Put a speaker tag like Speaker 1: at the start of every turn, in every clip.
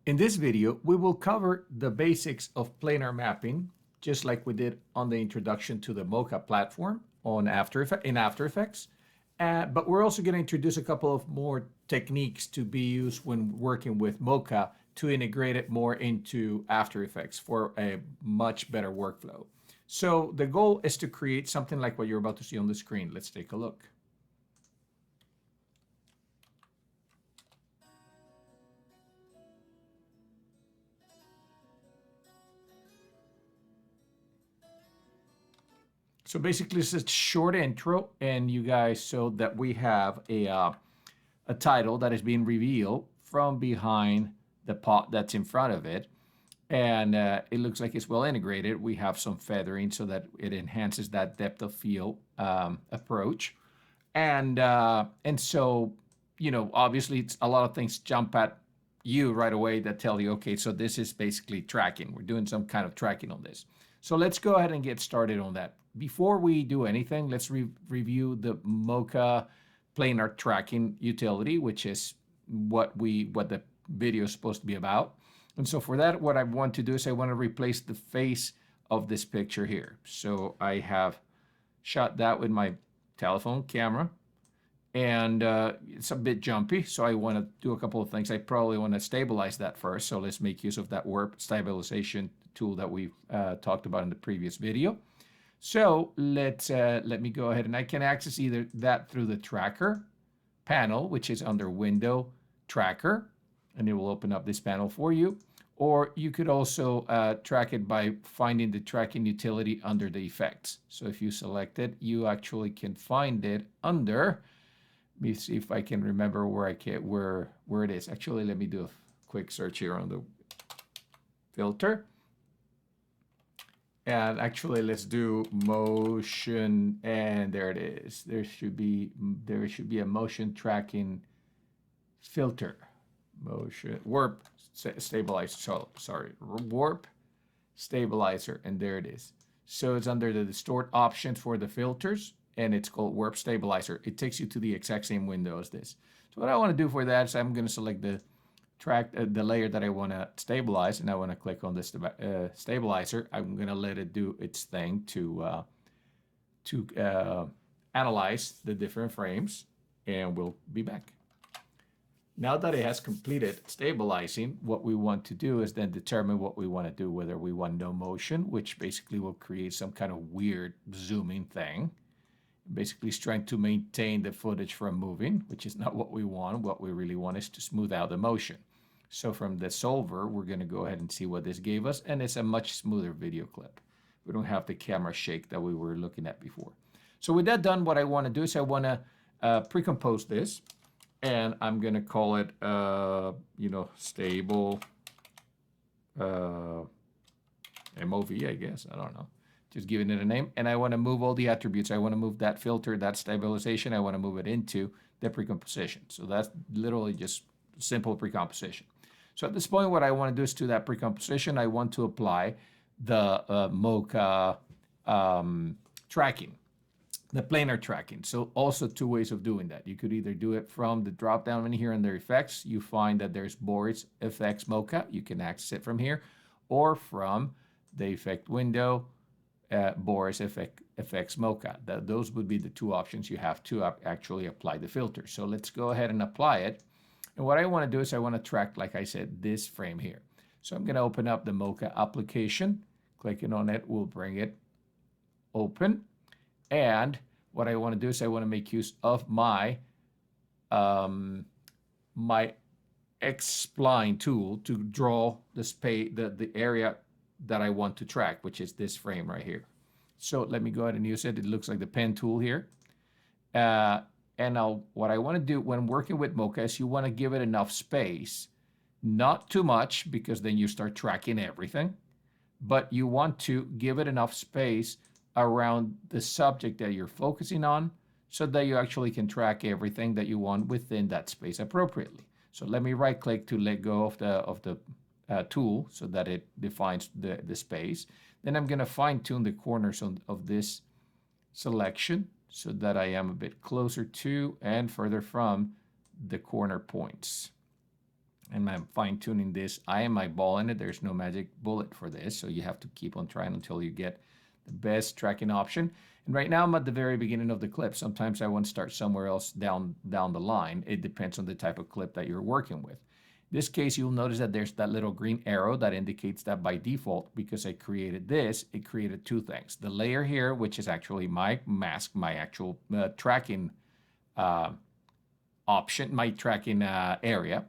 Speaker 1: In this video, we will cover the basics of planar mapping, just like we did on the introduction to the Mocha platform in After Effects. But we're also going to introduce a couple of more techniques to be used when working with Mocha to integrate it more into After Effects for a much better workflow. So the goal is to create something like what you're about to see on the screen. Let's take a look. So basically, this is a short intro, and you guys, so that we have a title that is being revealed from behind the pot that's in front of it, and it looks like it's well integrated. We have some feathering so that it enhances that depth of field approach, and so obviously, it's a lot of things jump at you right away that tell you, okay, so this is basically tracking. We're doing some kind of tracking on this. So let's go ahead and get started on that. Before we do anything, let's review the Mocha Planar Tracking utility, which is what the video is supposed to be about. And so for that, what I want to do is I want to replace the face of this picture here. So I have shot that with my telephone camera, and it's a bit jumpy, so I want to do a couple of things. I probably want to stabilize that first, so let's make use of that warp stabilization tool that we've talked about in the previous video. So let me go ahead, and I can access either that through the tracker panel, which is under Window Tracker, and it will open up this panel for you. Or you could also track it by finding the tracking utility under the effects. So if you select it, you actually can find it under. Let me see if I can remember where it is. Actually, let me do a quick search here on the filter. And actually, let's do motion, and there it is. There should be a motion tracking filter, motion warp stabilizer. So sorry, warp stabilizer, and there it is. So it's under the distort options for the filters, and it's called warp stabilizer. It takes you to the exact same window as this. So what I want to do for that is I'm going to select the layer that I want to stabilize, and I want to click on this stabilizer. I'm going to let it do its thing to analyze the different frames, and we'll be back. Now that it has completed stabilizing, what we want to do is then determine what we want to do, whether we want no motion, which basically will create some kind of weird zooming thing. Basically, it's trying to maintain the footage from moving, which is not what we want. What we really want is to smooth out the motion. So from the solver, we're going to go ahead and see what this gave us, and it's a much smoother video clip. We don't have the camera shake that we were looking at before. So with that done, what I want to do is I want to pre-compose this, and I'm going to call it, stable MOV, I guess. I don't know. Just giving it a name, and I want to move all the attributes. I want to move that filter, that stabilization. I want to move it into the precomposition. So that's literally just simple precomposition. So at this point, what I want to do is to that precomposition, I want to apply the Mocha tracking, the planar tracking. So also two ways of doing that. You could either do it from the drop down in here under effects. You find that there's Boris Effects Mocha. You can access it from here, or from the effect window, Boris Effects Mocha. Those would be the two options you have to actually apply the filter. So let's go ahead and apply it. And what I want to do is I want to track, like I said, this frame here. So I'm going to open up the Mocha application. Clicking on it will bring it open. And what I want to do is I want to make use of my my X-spline tool to draw the area that I want to track, which is this frame right here. So let me go ahead and use it. It looks like the pen tool here. And now what I want to do when working with Mocha is you want to give it enough space, not too much, because then you start tracking everything, but you want to give it enough space around the subject that you're focusing on so that you actually can track everything that you want within that space appropriately. So let me right click to let go of the tool so that it defines the space. Then I'm going to fine tune the corners of this selection so that I am a bit closer to and further from the corner points. and I'm fine tuning this. I am eyeballing it. There's no magic bullet for this, so you have to keep on trying until you get the best tracking option. And right now I'm at the very beginning of the clip. Sometimes I want to start somewhere else down the line. It depends on the type of clip that you're working with. In this case, you'll notice that there's that little green arrow that indicates that by default, because I created this, it created two things. The layer here, which is actually my mask, my actual tracking uh, option, my tracking area,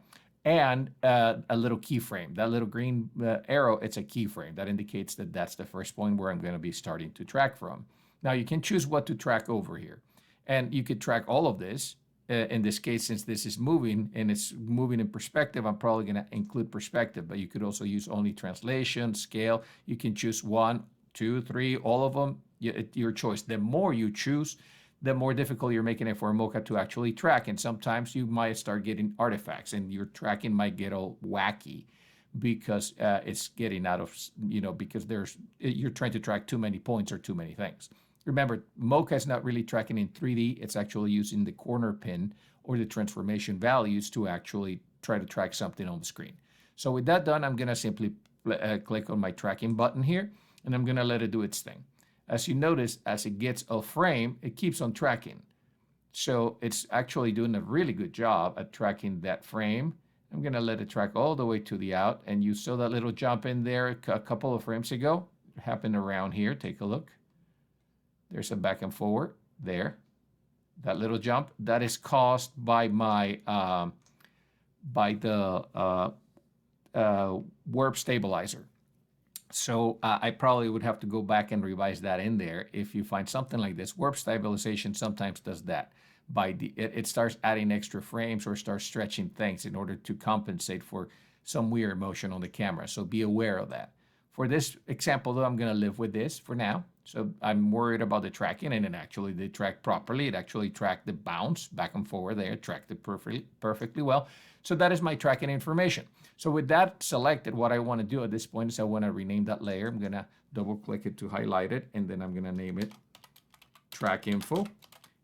Speaker 1: and a little keyframe. That little green arrow, it's a keyframe. That indicates that that's the first point where I'm going to be starting to track from. Now you can choose what to track over here. And you could track all of this. In this case, since this is moving and it's moving in perspective, I'm probably going to include perspective, but you could also use only translation, scale. You can choose 1, 2, 3, all of them, your choice. The more you choose, the more difficult you're making it for Mocha to actually track. And sometimes you might start getting artifacts and your tracking might get all wacky because it's getting out of, because you're trying to track too many points or too many things. Remember, Mocha is not really tracking in 3D. It's actually using the corner pin or the transformation values to actually try to track something on the screen. So with that done, I'm going to simply click on my tracking button here, and I'm going to let it do its thing. As you notice, as it gets a frame, it keeps on tracking. So it's actually doing a really good job at tracking that frame. I'm going to let it track all the way to the out, and you saw that little jump in there a couple of frames ago. It happened around here. Take a look. There's a back and forward there. That little jump, that is caused by my warp stabilizer. So I probably would have to go back and revise that in there. If you find something like this, warp stabilization sometimes does that. It starts adding extra frames or starts stretching things in order to compensate for some weird motion on the camera. So be aware of that. For this example, though, I'm going to live with this for now. So I'm worried about the tracking, and it actually did track properly. It actually tracked the bounce back and forward there, tracked it perfectly well. So that is my tracking information. So with that selected, what I want to do at this point is I want to rename that layer. I'm going to double click it to highlight it, and then I'm going to name it track info.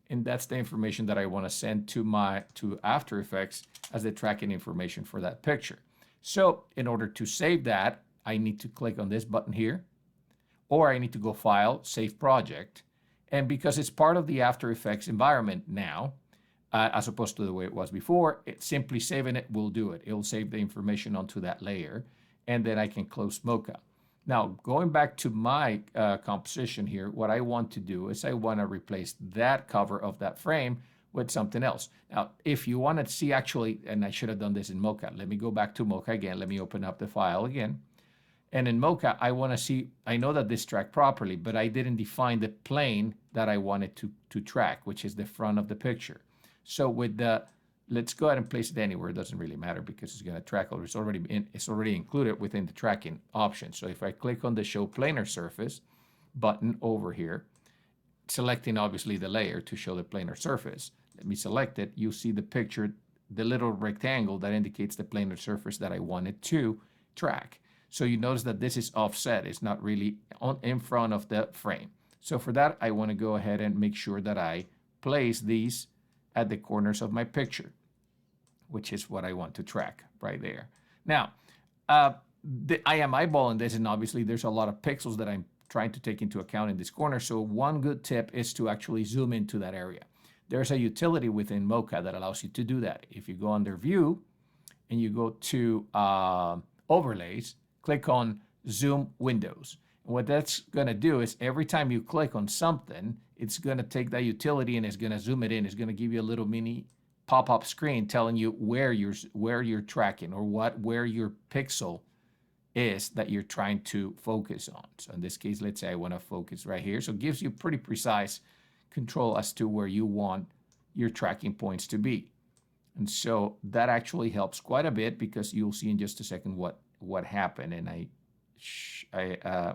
Speaker 1: And that's the information that I want to send to After Effects as the tracking information for that picture. So in order to save that, I need to click on this button here, or I need to go File, Save Project. And because it's part of the After Effects environment now, as opposed to the way it was before, simply saving it will do it. It'll save the information onto that layer, and then I can close Mocha. Now, going back to my composition here, what I want to do is I want to replace that cover of that frame with something else. Now, if you want to see actually, and I should have done this in Mocha, let me go back to Mocha again. Let me open up the file again. And in Mocha, I want to see, I know that this tracked properly, but I didn't define the plane that I wanted to track, which is the front of the picture. So with let's go ahead and place it anywhere. It doesn't really matter because it's going to track, or it's already included within the tracking option. So if I click on the Show Planar Surface button over here, selecting obviously the layer to show the planar surface, let me select it. You see the picture, the little rectangle that indicates the planar surface that I wanted to track. So you notice that this is offset. It's not really in front of the frame. So for that, I want to go ahead and make sure that I place these at the corners of my picture, which is what I want to track right there. Now, I am eyeballing this, and obviously there's a lot of pixels that I'm trying to take into account in this corner. So one good tip is to actually zoom into that area. There's a utility within Mocha that allows you to do that. If you go under View and you go to Overlays, click on Zoom Windows. And what that's going to do is every time you click on something, it's going to take that utility and it's going to zoom it in. It's going to give you a little mini pop-up screen telling you where you're tracking or where your pixel is that you're trying to focus on. So in this case, let's say I want to focus right here. So it gives you pretty precise control as to where you want your tracking points to be. And so that actually helps quite a bit, because you'll see in just a second what happened, and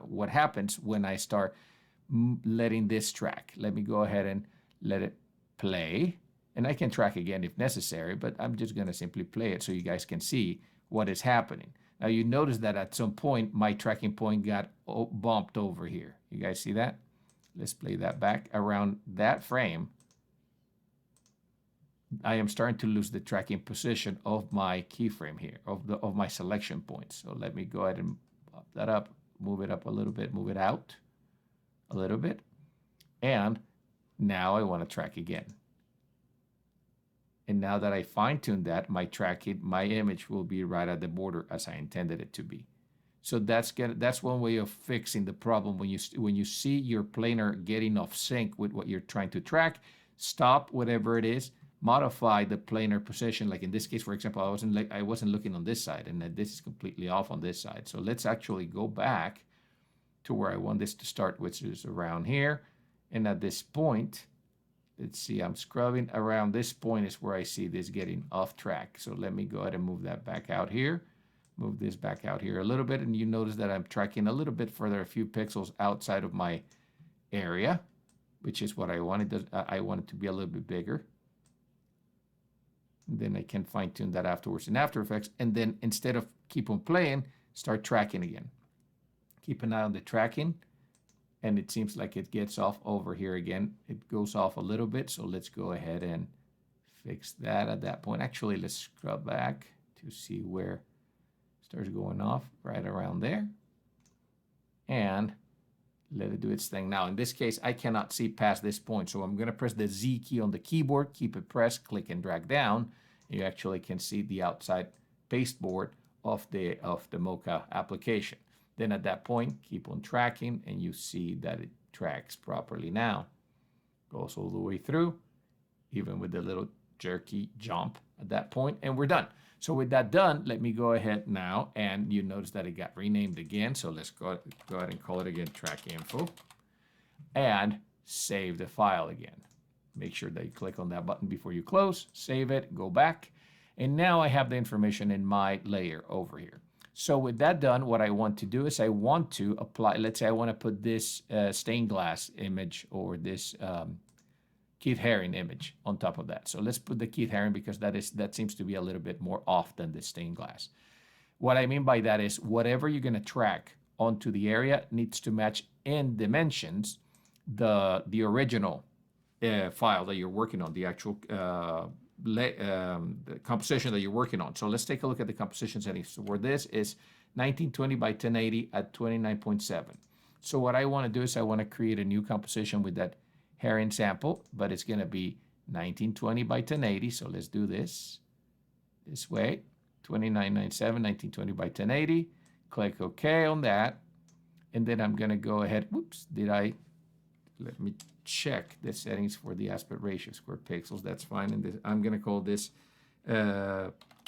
Speaker 1: what happens when I start letting this track. Let me go ahead and let it play, and I can track again if necessary, but I'm just going to simply play it so you guys can see what is happening. Now you notice that at some point my tracking point got bumped over here. You guys see that? Let's play that back around that frame. I am starting to lose the tracking position of my keyframe here, of my selection points. So let me go ahead and pop that up, move it up a little bit, move it out a little bit. And now I want to track again. And now that I fine-tuned that, my image will be right at the border as I intended it to be. So that's one way of fixing the problem. When you see your planar getting off sync with what you're trying to track, stop whatever it is, modify the planar position. Like in this case, for example, I wasn't looking on this side, and this is completely off on this side. So let's actually go back to where I want this to start, which is around here. And at this point, let's see, I'm scrubbing around this point is where I see this getting off track. So let me go ahead and move that back out here. Move this back out here a little bit, and you notice that I'm tracking a little bit further, a few pixels outside of my area, which is what I wanted. I want it to be a little bit bigger. And then I can fine tune that afterwards in After Effects. And then instead of keep on playing, start tracking again. Keep an eye on the tracking. And it seems like it gets off over here again. It goes off a little bit. So let's go ahead and fix that at that point. Actually, let's scrub back to see where starts going off right around there, and let it do its thing. Now, in this case, I cannot see past this point, so I'm going to press the Z key on the keyboard, keep it pressed, click and drag down. You actually can see the outside pasteboard of the Mocha application. Then at that point, keep on tracking, and you see that it tracks properly now. Goes all the way through, even with the little jerky jump at that point, and we're done. So with that done, let me go ahead now, and you notice that it got renamed again. So let's go ahead and call it again track info, and save the file again. Make sure that you click on that button before you close, save it, go back, and now I have the information in my layer over here. So with that done, what I want to do is I want to apply, let's say I want to put this stained glass image or this Keith Haring image on top of that. So let's put the Keith Haring because that seems to be a little bit more off than the stained glass. What I mean by that is whatever you're going to track onto the area needs to match in dimensions the original file that you're working on, the actual the composition that you're working on. So let's take a look at the composition settings. So where this is 1920 by 1080 at 29.7. So what I want to do is I want to create a new composition with that Haring sample, but it's going to be 1920 by 1080. So let's do this way, 2997, 1920 by 1080. Click OK on that. And then I'm going to go ahead. Whoops, let me check the settings for the aspect ratio, square pixels. That's fine. And I'm going to call this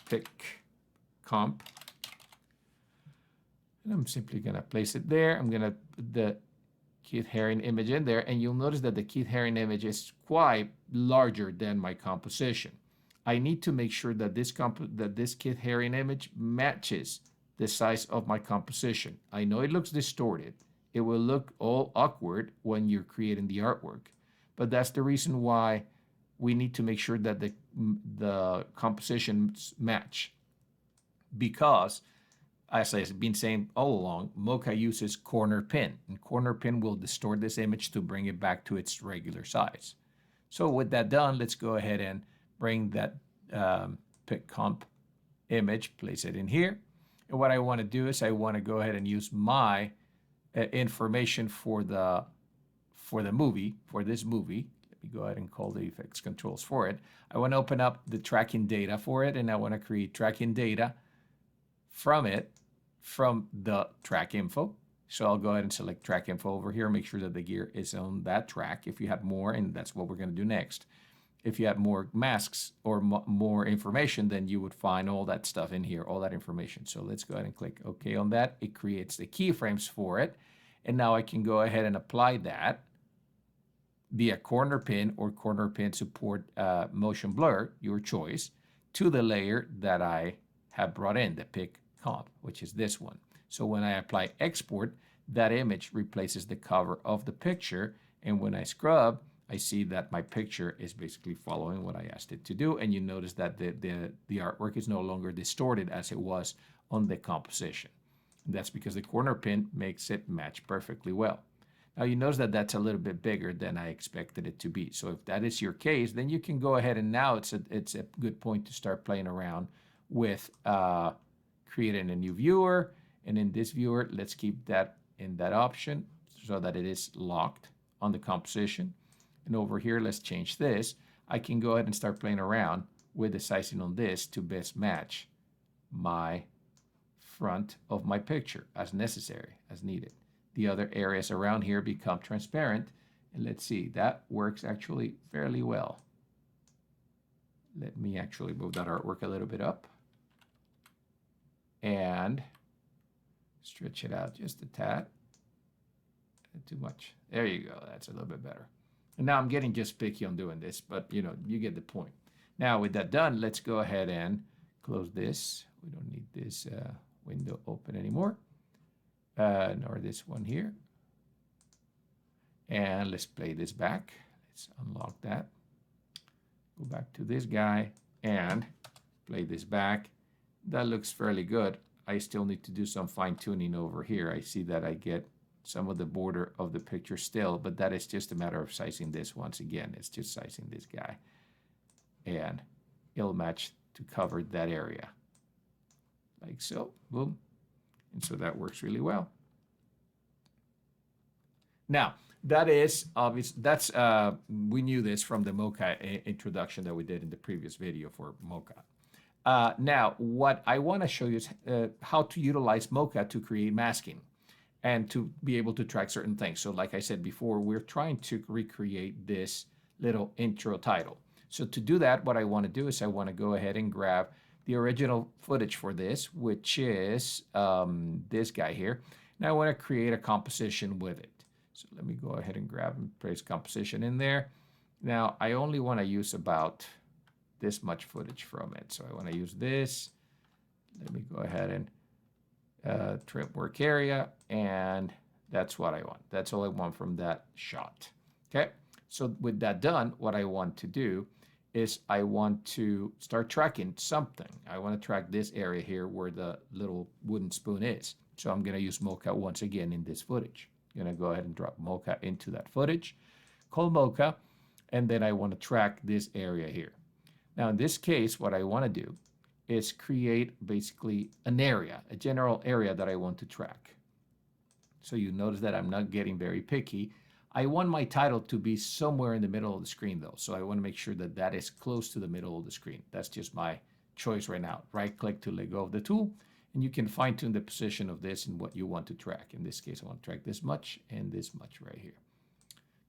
Speaker 1: pick comp. And I'm simply going to place it there. I'm going to put the Keith Haring image in there, and you'll notice that the Keith Haring image is quite larger than my composition. I need to make sure that this Keith Haring image matches the size of my composition. I know it looks distorted. It will look all awkward when you're creating the artwork, but that's the reason why we need to make sure that the compositions match, because as I've been saying all along, Mocha uses corner pin, and corner pin will distort this image to bring it back to its regular size. So with that done, let's go ahead and bring that pick comp image, place it in here. And what I want to do is I want to go ahead and use my information for the movie, for this movie. Let me go ahead and call the effects controls for it. I want to open up the tracking data for it, and I want to create tracking data from the track info. So I'll go ahead and select track info over here, make sure that the gear is on that track. If you have more, and that's what we're going to do next, if you have more masks or more information, then you would find all that stuff in here, all that information. So let's go ahead and click OK on that. It creates the keyframes for it. And now I can go ahead and apply that via corner pin or corner pin support motion blur, your choice, to the layer that I have brought in, the pick comp, which is this one. So when I apply export, that image replaces the cover of the picture. And when I scrub, I see that my picture is basically following what I asked it to do. And you notice that the artwork is no longer distorted as it was on the composition. And that's because the corner pin makes it match perfectly well. Now you notice that that's a little bit bigger than I expected it to be. So if that is your case, then you can go ahead and now it's a good point to start playing around with creating a new viewer. And in this viewer, let's keep that in that option so that it is locked on the composition. And over here, let's change this. I can go ahead and start playing around with the sizing on this to best match my front of my picture as necessary, as needed. The other areas around here become transparent. And let's see, that works actually fairly well. Let me actually move that artwork a little bit up and stretch it out just a tad. Not too much. There you go. That's a little bit better. And now I'm getting just picky on doing this, but you know, you get the point. Now with that done, let's go ahead and close this. We don't need this window open anymore. Nor this one here. And let's play this back. Let's unlock that. Go back to this guy and play this back. That looks fairly good. I still need to do some fine tuning over here. I see that I get some of the border of the picture still, but that is just a matter of sizing this once again. It's just sizing this guy. And it'll match to cover that area. Like so, boom. And so that works really well. Now, that is obvious. That's we knew this from the Mocha introduction that we did in the previous video for Mocha. Now, what I want to show you is how to utilize Mocha to create masking and to be able to track certain things. So like I said before, we're trying to recreate this little intro title. So to do that, what I want to do is I want to go ahead and grab the original footage for this, which is this guy here. Now I want to create a composition with it. So let me go ahead and grab and place composition in there. Now I only want to use about this much footage from it. So I want to use this. Let me go ahead and trim work area, and that's what I want. That's all I want from that shot. Okay, so with that done, what I want to do is I want to start tracking something. I want to track this area here where the little wooden spoon is. So I'm going to use Mocha once again in this footage. I'm going to go ahead and drop Mocha into that footage, call Mocha, and then I want to track this area here. Now in this case, what I want to do is create basically an area, a general area that I want to track. So you notice that I'm not getting very picky. I want my title to be somewhere in the middle of the screen though. So I want to make sure that that is close to the middle of the screen. That's just my choice right now. Right click to let go of the tool, and you can fine tune the position of this and what you want to track. In this case, I want to track this much and this much right here.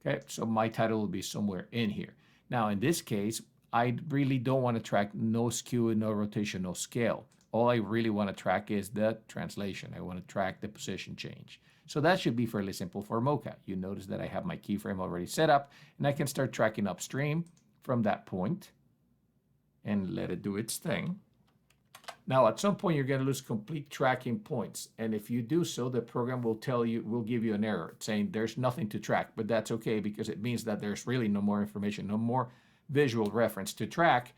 Speaker 1: Okay, so my title will be somewhere in here. Now in this case, I really don't want to track no skew, no rotation, no scale. All I really want to track is the translation. I want to track the position change. So that should be fairly simple for Mocha. You notice that I have my keyframe already set up, and I can start tracking upstream from that point and let it do its thing. Now, at some point, you're going to lose complete tracking points. And if you do so, the program will give you an error saying there's nothing to track. But that's okay, because it means that there's really no more information, no more visual reference to track.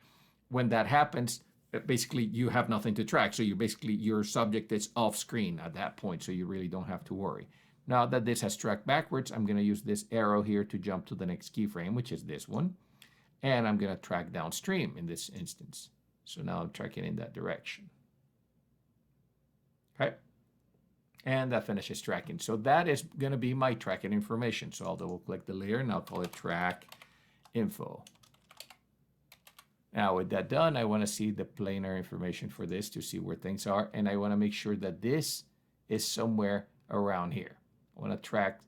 Speaker 1: When that happens, basically you have nothing to track. So your subject is off screen at that point. So you really don't have to worry. Now that this has tracked backwards, I'm going to use this arrow here to jump to the next keyframe, which is this one. And I'm going to track downstream in this instance. So now I'm tracking in that direction. Okay. And that finishes tracking. So that is going to be my tracking information. So I'll double click the layer and I'll call it track info. Now with that done, I want to see the planar information for this to see where things are. And I want to make sure that this is somewhere around here. I want to track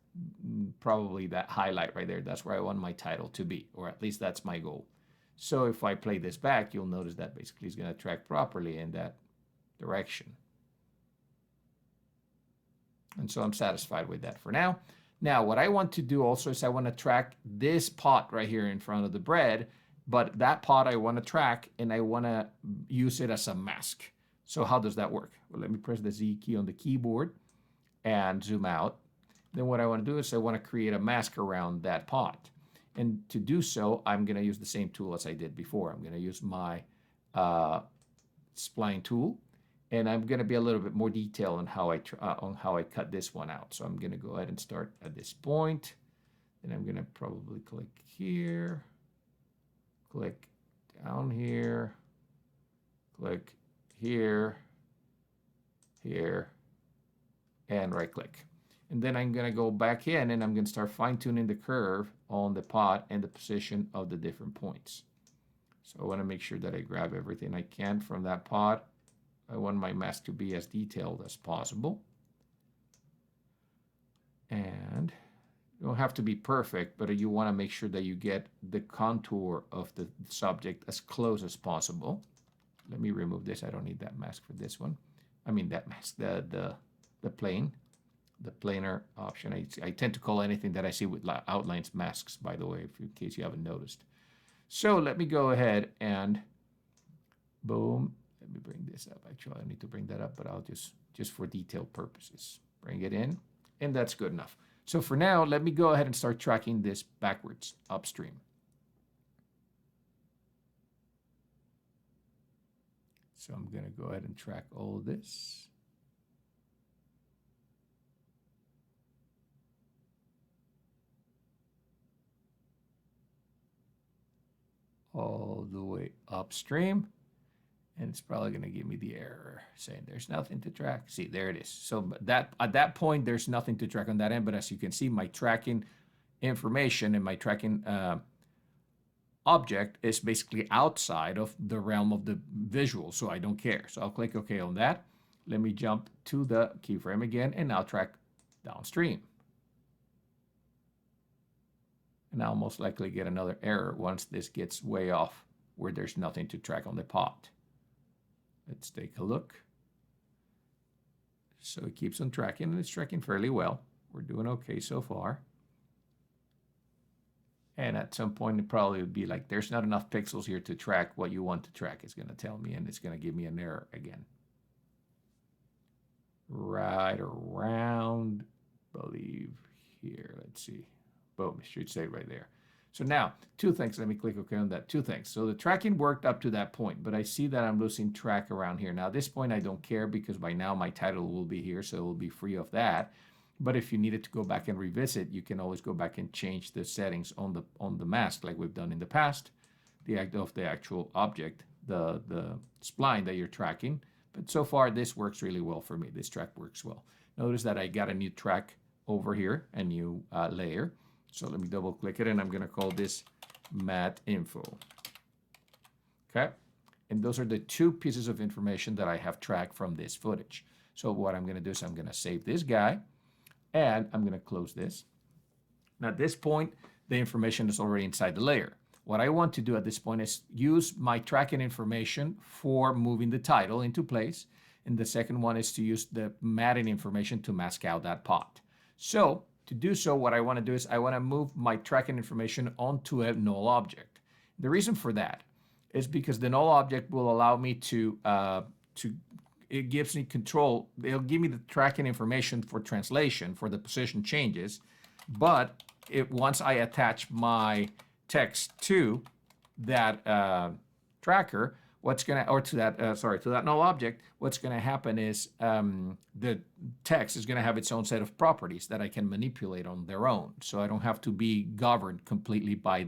Speaker 1: probably that highlight right there. That's where I want my title to be, or at least that's my goal. So if I play this back, you'll notice that basically it's going to track properly in that direction. And so I'm satisfied with that for now. Now, what I want to do also is I want to track this pot right here in front of the bread, but that pot I want to track and I want to use it as a mask. So how does that work? Well, let me press the Z key on the keyboard and zoom out. Then what I want to do is I want to create a mask around that pot. And to do so, I'm going to use the same tool as I did before. I'm going to use my spline tool, And I'm going to be a little bit more detailed on how I cut this one out. So I'm going to go ahead and start at this point. And I'm going to probably click here, click down here, click here, here, and right click. And then I'm going to go back in and I'm going to start fine tuning the curve on the pot and the position of the different points. So I want to make sure that I grab everything I can from that pot. I want my mask to be as detailed as possible. And you don't have to be perfect, but you want to make sure that you get the contour of the subject as close as possible. Let me remove this. I don't need that mask for this one. I mean that mask, the plane, the planar option. I tend to call anything that I see with outlines masks, by the way, in case you haven't noticed. So let me go ahead and boom. Let me bring this up. Actually, I need to bring that up, but I'll just for detail purposes, bring it in, and that's good enough. So for now, let me go ahead and start tracking this backwards upstream. So I'm going to go ahead and track all this. All the way upstream. And it's probably going to give me the error saying there's nothing to track. See, there it is. So that at that point, there's nothing to track on that end. But as you can see, my tracking information and my tracking object is basically outside of the realm of the visual. So I don't care. So I'll click OK on that. Let me jump to the keyframe again, and I'll track downstream. And I'll most likely get another error once this gets way off where there's nothing to track on the pot. Let's take a look. So it keeps on tracking, and it's tracking fairly well. We're doing okay so far. And at some point, it probably would be like, there's not enough pixels here to track what you want to track. It's going to tell me, and it's going to give me an error again. Right around, believe here. Let's see. Boom, it should say right there. So now, two things. Let me click OK on that. Two things. So the tracking worked up to that point, but I see that I'm losing track around here. Now, at this point, I don't care because by now my title will be here, so it will be free of that. But if you needed to go back and revisit, you can always go back and change the settings on the mask like we've done in the past, the actual object, the spline that you're tracking. But so far, this works really well for me. This track works well. Notice that I got a new track over here, a new layer. So let me double click it, and I'm going to call this mat info. Okay. And those are the two pieces of information that I have tracked from this footage. So what I'm going to do is I'm going to save this guy, and I'm going to close this. Now at this point, the information is already inside the layer. What I want to do at this point is use my tracking information for moving the title into place. And the second one is to use the matting information to mask out that pot. So to do so, what I want to do is I want to move my tracking information onto a null object. The reason for that is because the null object will allow me to it gives me control. It'll give me the tracking information for translation for the position changes, but once I attach my text to that tracker, to that null object, what's going to happen is the text is going to have its own set of properties that I can manipulate on their own. So I don't have to be governed completely by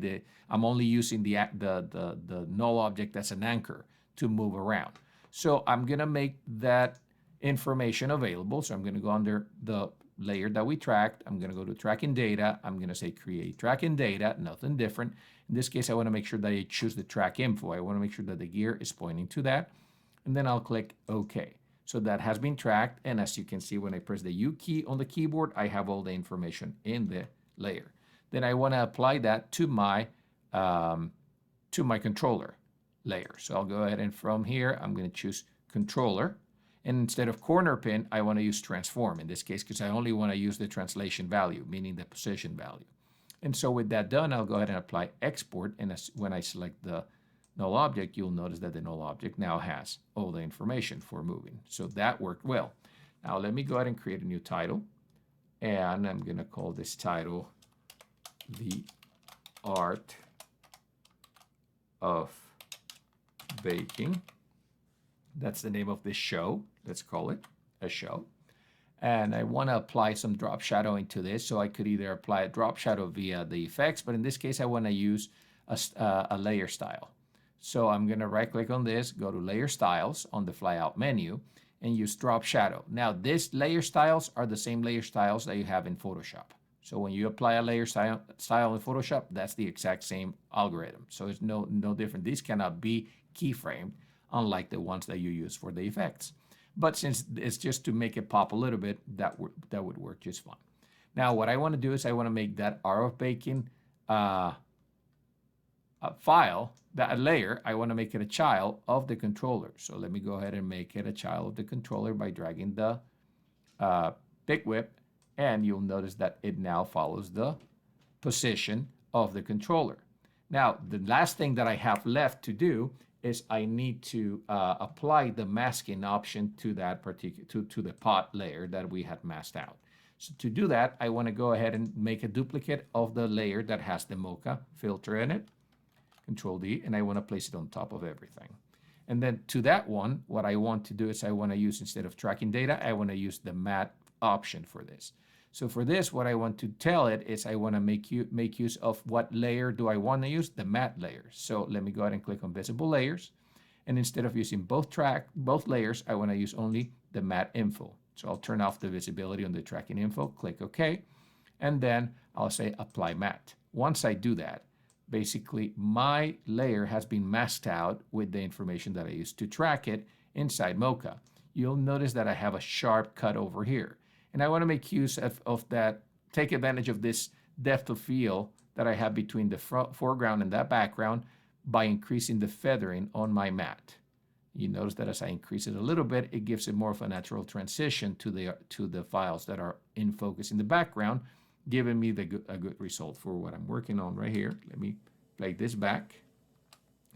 Speaker 1: I'm only using the null object as an anchor to move around. So I'm going to make that information available. So I'm going to go under the layer that we tracked. I'm going to go to tracking data. I'm going to say create tracking data, nothing different. In this case, I want to make sure that I choose the track info. I want to make sure that the gear is pointing to that. And then I'll click OK. So that has been tracked. And as you can see, when I press the U key on the keyboard, I have all the information in the layer. Then I want to apply that to my controller layer. So I'll go ahead and from here, I'm going to choose controller. And instead of corner pin, I want to use transform in this case because I only want to use the translation value, meaning the position value. And so with that done, I'll go ahead and apply export. And when I select the null object, you'll notice that the null object now has all the information for moving. So that worked well. Now let me go ahead and create a new title. And I'm going to call this title The Art of Baking. That's the name of this show. Let's call it a show. And I want to apply some drop shadowing to this. So I could either apply a drop shadow via the effects, but in this case, I want to use a layer style. So I'm going to right click on this, go to layer styles on the flyout menu, and use drop shadow. Now, these layer styles are the same layer styles that you have in Photoshop. So when you apply a layer style in Photoshop, that's the exact same algorithm. So it's no different. These cannot be keyframed, unlike the ones that you use for the effects. But since it's just to make it pop a little bit, that would work just fine. Now, what I want to do is I want to make that RF baking file, that layer, I want to make it a child of the controller. So let me go ahead and make it a child of the controller by dragging the big whip, and you'll notice that it now follows the position of the controller. Now, the last thing that I have left to do is I need to apply the masking option to that particular to the pot layer that we had masked out. So to do that, I want to go ahead and make a duplicate of the layer that has the mocha filter in it. Control D, and I want to place it on top of everything. And then to that one, what I want to do is I want to use, instead of tracking data, I want to use the matte option for this. So for this, what I want to tell it is I want to make use of what layer do I want to use? The matte layer. So let me go ahead and click on visible layers. And instead of using both layers, I want to use only the matte info. So I'll turn off the visibility on the tracking info, click OK, and then I'll say apply matte. Once I do that, basically my layer has been masked out with the information that I used to track it inside Mocha. You'll notice that I have a sharp cut over here. And I want to make use of that, take advantage of this depth of field that I have between the foreground and that background by increasing the feathering on my matte. You notice that as I increase it a little bit, it gives it more of a natural transition to the files that are in focus in the background, giving me a good result for what I'm working on right here. Let me play this back,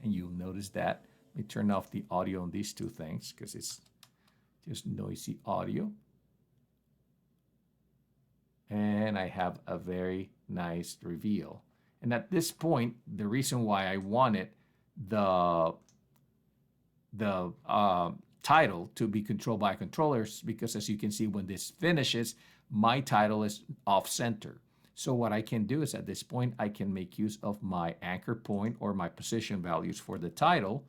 Speaker 1: and you'll notice that. Let me turn off the audio on these two things because it's just noisy audio. And I have a very nice reveal. And at this point, the reason why I wanted the title to be controlled by controllers, because as you can see, when this finishes, my title is off center. So what I can do is at this point, I can make use of my anchor point or my position values for the title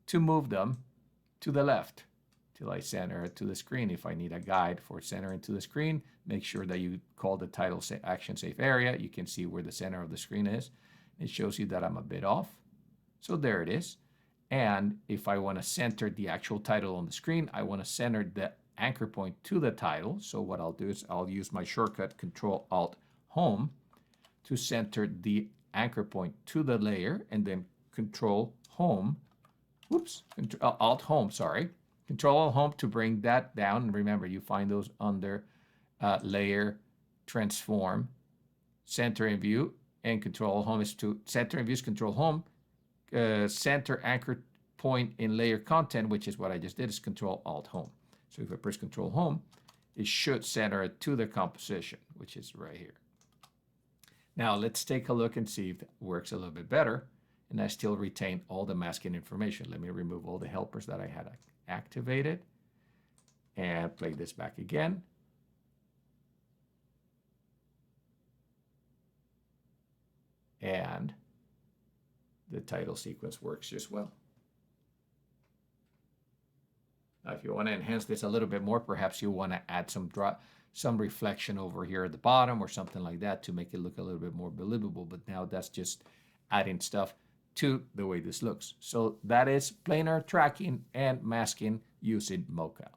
Speaker 1: to move them to the left till I center it to the screen. If I need a guide for centering to the screen, make sure that you call the title action safe area. You can see where the center of the screen is. It shows you that I'm a bit off. So there it is. And if I want to center the actual title on the screen, I want to center the anchor point to the title. So what I'll do is I'll use my shortcut Control-Alt-Home to center the anchor point to the layer, and then Control-Home, Alt-Home, sorry. Control-Alt-Home to bring that down. And remember, you find those under Layer, Transform, Center and View, and Control-Home is to center and views, Control-Home, center anchor point in layer content, which is what I just did, is Control-Alt-Home. So if I press Control-Home, it should center it to the composition, which is right here. Now let's take a look and see if it works a little bit better, and I still retain all the masking information. Let me remove all the helpers that I had activated and play this back again. And the title sequence works just well. Now, if you want to enhance this a little bit more, perhaps you want to add some reflection over here at the bottom or something like that to make it look a little bit more believable. But now that's just adding stuff to the way this looks. So that is planar tracking and masking using Mocha.